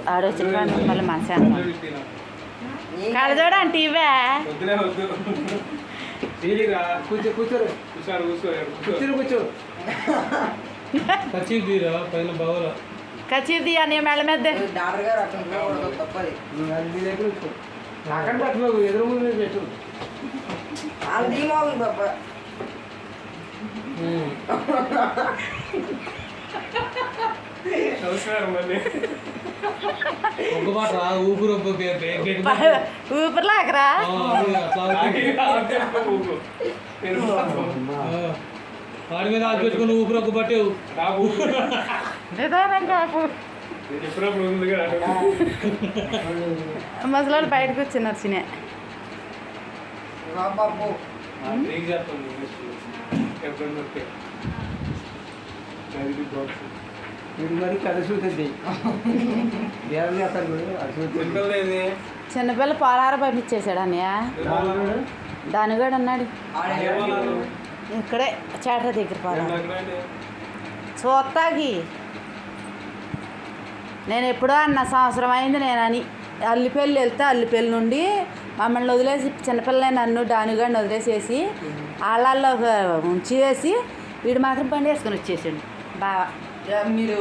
ఆడొచ్చిన మళ్ళీ మనసే కళ్ళజోడు అంటే ఇవే కూర్చో కూర్చోరు కూర్చో పైన బావుల కచీది అని మెళ్ళ మీద నాకంటే అట్లా ఎదురు ముందు పెట్టు ఒక మాట ఊపిరి ఊపిరి లాగరా వాడి మీద ఆకు పెట్టుకుని ఊపిరి ఒక్క పట్టేవు నిదానంగా మసలాడు బయటకు వచ్చినారు చినే మరి కలిసి చిన్నపిల్ల పోలార పంపించేశాడు అన్నయ్య దాని కూడా అన్నాడు ఇక్కడే చేట దగ్గర పోలా చూస్తాకి నేను ఎప్పుడో అన్న సంవత్సరం అయింది నేను అని అల్లిపల్లి వెళ్తే అల్లిపల్లి నుండి మమ్మల్ని వదిలేసి చిన్నపిల్ల నన్ను డానుగాడిని వదిలేసేసి వాళ్ళల్లో ఉంచేసి వీడు మాత్రం బండి వేసుకొని వచ్చేసాడు బాగా మీరు